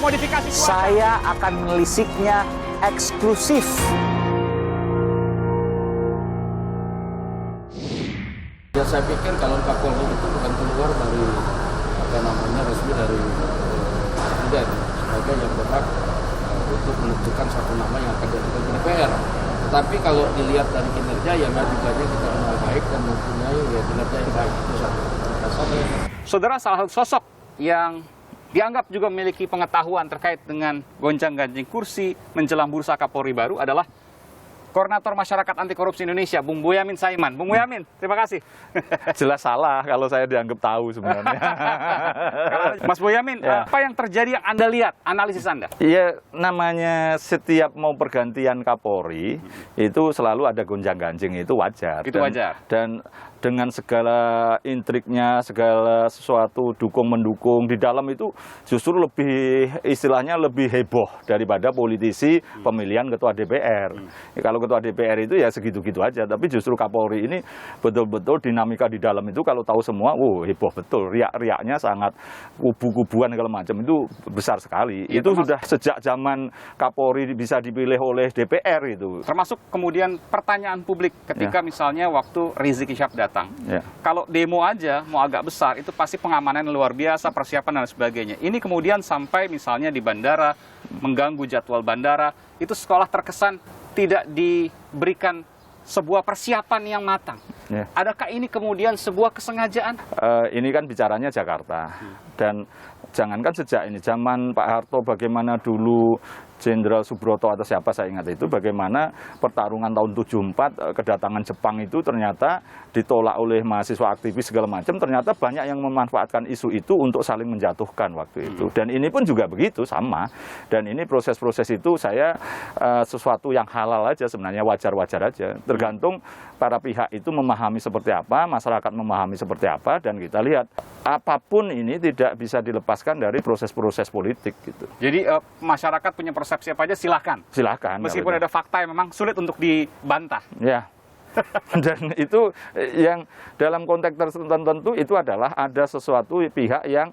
modifikasi cuaca. Saya akan menelisiknya eksklusif. Ya saya pikir kalau Kapolri itu bukan keluar dari resmi dari presiden sebagai yang berhak untuk menentukan satu nama yang akan diajukan ke DPR. Tetapi kalau dilihat dari kinerja, ya juga kita kenal baik dan mempunyai kinerja yang baik. Itu satu. Saudara, salah satu sosok yang dianggap juga memiliki pengetahuan terkait dengan gonjang-ganjing kursi menjelang bursa Kapolri baru adalah Koordinator Masyarakat Anti Korupsi Indonesia, Bung Boyamin Saiman. Bung Boyamin, terima kasih. Jelas salah kalau saya dianggap tahu sebenarnya. Mas Boyamin, apa yang terjadi yang Anda lihat, analisis Anda? Iya, namanya setiap mau pergantian Kapolri, itu selalu ada gonjang-ganjing, itu wajar. Itu wajar. Dan dengan segala intriknya, segala sesuatu dukung-mendukung, di dalam itu justru lebih, istilahnya lebih heboh daripada politisi pemilihan Ketua DPR. Kalau Ketua DPR itu ya segitu-gitu aja, tapi justru Kapolri ini betul-betul dinamika di dalam itu kalau tahu semua, heboh betul, riak-riaknya sangat, kubu-kubuan segala macam itu besar sekali. Ya, itu sudah sejak zaman Kapolri bisa dipilih oleh DPR itu. Termasuk kemudian pertanyaan publik ketika misalnya waktu Rizik Syihab datang. Ya. Kalau demo aja mau agak besar, itu pasti pengamanan luar biasa, persiapan dan sebagainya. Ini kemudian sampai misalnya di bandara, mengganggu jadwal bandara, itu sekolah terkesan tidak diberikan sebuah persiapan yang matang. Ya. Adakah ini kemudian sebuah kesengajaan? Ini kan bicaranya Jakarta. Dan jangankan sejak ini, zaman Pak Harto bagaimana dulu Jenderal Subroto atau siapa saya ingat itu, bagaimana pertarungan tahun 74 kedatangan Jepang itu ternyata ditolak oleh mahasiswa aktivis segala macam, ternyata banyak yang memanfaatkan isu itu untuk saling menjatuhkan waktu itu. Dan ini pun juga begitu, sama. Dan ini proses-proses itu saya sesuatu yang halal aja sebenarnya, wajar-wajar aja. Tergantung para pihak itu memahami seperti apa, masyarakat memahami seperti apa, dan kita lihat apapun ini tidak bisa dilepaskan dari proses-proses politik gitu. Jadi masyarakat punya persepsi apa aja silahkan. Silahkan. Meskipun ada fakta yang memang sulit untuk dibantah. Ya. Dan itu yang dalam konteks tertentu itu adalah ada sesuatu pihak yang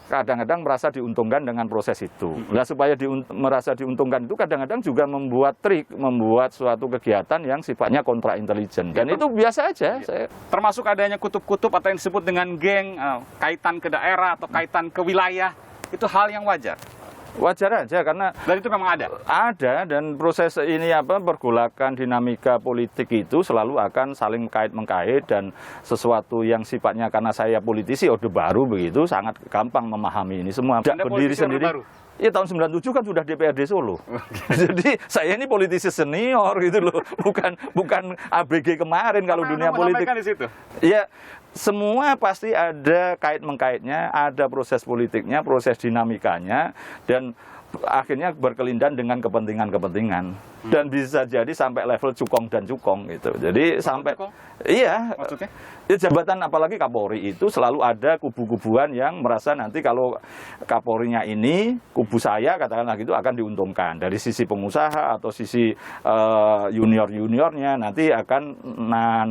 kadang-kadang merasa diuntungkan dengan proses itu. Nah, supaya merasa diuntungkan itu kadang-kadang juga membuat trik, membuat suatu kegiatan yang sifatnya kontra intelijen. Dan itu biasa aja. Termasuk adanya kutub-kutub atau yang disebut dengan geng, kaitan ke daerah atau kaitan ke wilayah, itu hal yang wajar. Wajar aja karena dan itu memang ada. Ada, dan proses ini pergolakan dinamika politik itu selalu akan saling mengkait dan sesuatu yang sifatnya karena saya politisi Orde Baru begitu sangat gampang memahami ini semua. Anda berdiri sendiri. Baru? Iya, tahun 97 kan sudah DPRD Solo. Jadi saya ini politisi senior gitu loh, bukan ABG kemarin kalau dunia politik. Di situ? Ya, semua pasti ada kait-mengkaitnya, ada proses politiknya, proses dinamikanya, dan akhirnya berkelindan dengan kepentingan-kepentingan. Dan bisa jadi sampai level cukong dan cukong gitu. Jadi sampai cukong? Iya. Maksudnya? Ya, jabatan apalagi Kapolri itu selalu ada kubu-kubuan yang merasa nanti kalau Kapolrinya ini, kubu saya katakanlah gitu akan diuntungkan dari sisi pengusaha atau sisi junior-juniornya nanti akan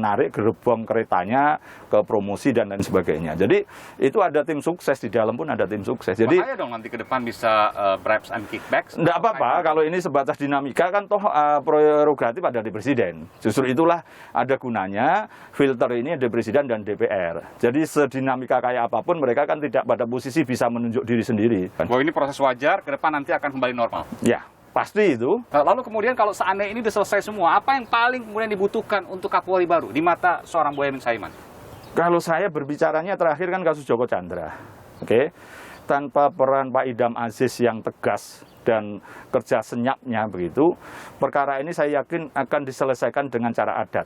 narik gerbong keretanya ke promosi dan lain sebagainya. Jadi itu ada tim sukses, di dalam pun ada tim sukses. Jadi bahaya dong nanti ke depan bisa bribes and kickbacks. Enggak apa-apa kalau ini sebatas dinamika kan toh prerogatif ada di presiden. Justru itulah ada gunanya filter ini ada presiden dan DPR. Jadi sedinamika kayak apapun mereka kan tidak pada posisi bisa menunjuk diri sendiri. Bahwa ini proses wajar, ke depan nanti akan kembali normal. Ya, pasti itu. Lalu kemudian kalau seandainya ini sudah selesai semua, apa yang paling kemudian dibutuhkan untuk Kapolri baru di mata seorang Boyamin Saiman? Kalau saya berbicaranya terakhir kan kasus Joko Chandra. Oke. Tanpa peran Pak Idam Aziz yang tegas dan kerja senyapnya begitu, perkara ini saya yakin akan diselesaikan dengan cara adat.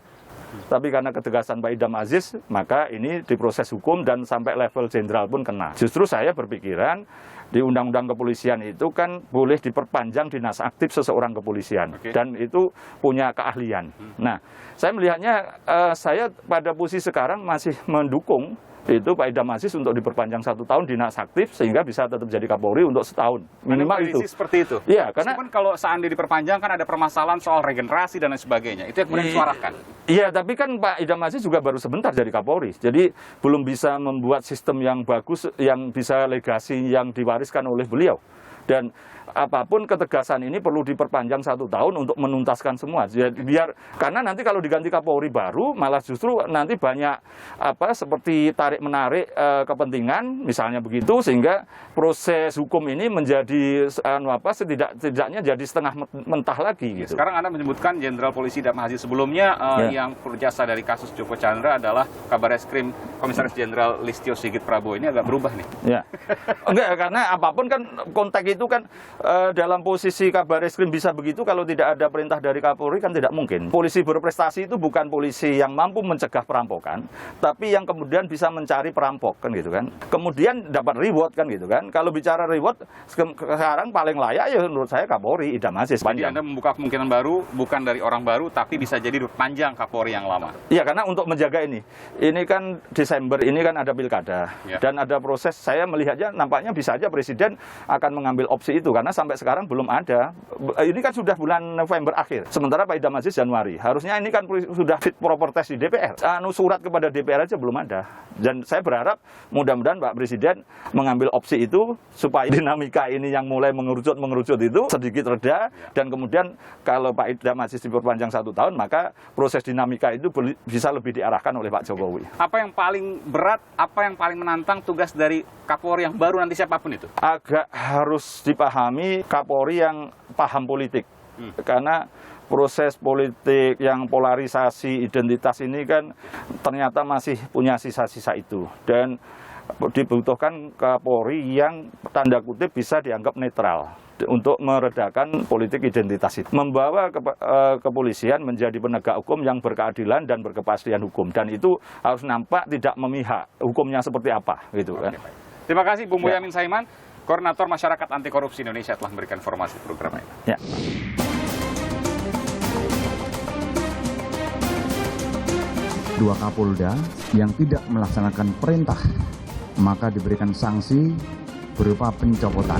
Tapi karena ketegasan Pak Idam Aziz, maka ini diproses hukum dan sampai level jenderal pun kena. Justru saya berpikiran di Undang-Undang Kepolisian itu kan boleh diperpanjang dinas aktif seseorang kepolisian. Dan itu punya keahlian. Nah, saya melihatnya saya pada posisi sekarang masih mendukung itu Pak Idam Aziz untuk diperpanjang 1 tahun dinas aktif sehingga bisa tetap jadi Kapolri untuk setahun minimal itu. Seperti itu. Iya, karena meskipun kalau seandainya diperpanjang kan ada permasalahan soal regenerasi dan lain sebagainya. Itu yang kemudian disuarakan. Iya, tapi kan Pak Idam Aziz juga baru sebentar jadi Kapolri. Jadi belum bisa membuat sistem yang bagus yang bisa legasi yang diwariskan oleh beliau. Dan apapun ketegasan ini perlu diperpanjang 1 tahun untuk menuntaskan semua. Jadi biar karena nanti kalau diganti Kapolri baru malah justru nanti banyak seperti tarik menarik kepentingan misalnya begitu, sehingga proses hukum ini menjadi setidaknya jadi setengah mentah lagi gitu. Sekarang Anda menyebutkan Jenderal Polisi Idam Aziz, sebelumnya yang berjasa dari kasus Joko Chandra adalah Kabareskrim Komisaris Jenderal Listio Sigit Prabowo. Ini agak berubah nih. Ya, enggak, karena apapun kan konteks itu kan dalam posisi Kabareskrim bisa begitu, kalau tidak ada perintah dari Kapolri kan tidak mungkin. Polisi berprestasi itu bukan polisi yang mampu mencegah perampokan, tapi yang kemudian bisa mencari perampok kan gitu kan. Kemudian dapat reward kan gitu kan. Kalau bicara reward sekarang paling layak ya menurut saya Kapolri Idam Aziz. Jadi Anda membuka kemungkinan baru, bukan dari orang baru, tapi bisa jadi panjang Kapolri yang lama. Iya, karena untuk menjaga ini kan Desember ini kan ada pilkada dan ada proses. Saya melihatnya nampaknya bisa aja Presiden akan mengambil opsi itu karena sampai sekarang belum ada. Ini kan sudah bulan November akhir. Sementara Pak Idam Aziz Januari. Harusnya ini kan sudah fit proper test di DPR. Surat kepada DPR aja belum ada. Dan saya berharap mudah-mudahan Pak Presiden mengambil opsi itu supaya dinamika ini yang mulai mengerucut itu sedikit reda, dan kemudian kalau Pak Idam Aziz diperpanjang 1 tahun maka proses dinamika itu bisa lebih diarahkan oleh Pak Jokowi. Apa yang paling berat, apa yang paling menantang tugas dari Kapolri yang baru nanti siapapun itu? Agak harus dipahami Kapolri yang paham politik. Karena proses politik yang polarisasi identitas ini kan ternyata masih punya sisa-sisa itu. Dan dibutuhkan Kapolri yang tanda kutip bisa dianggap netral untuk meredakan politik identitas itu. Membawa kepolisian menjadi penegak hukum yang berkeadilan dan berkepastian hukum. Dan itu harus nampak tidak memihak hukumnya seperti apa gitu kan. Terima kasih Bung Boyamin Saiman, Koordinator Masyarakat Anti Korupsi Indonesia, telah memberikan informasi program ini. Ya. Dua Kapolda yang tidak melaksanakan perintah maka diberikan sanksi berupa pencopotan.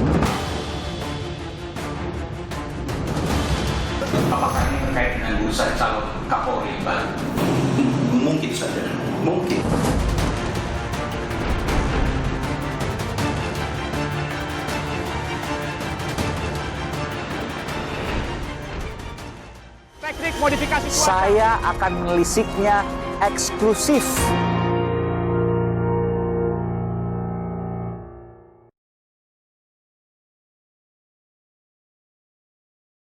Apakah ini terkait dengan urusan calon Kapolri baru? Mungkin saja, mungkin. Teknik modifikasi cuaca. Saya akan melisiknya eksklusif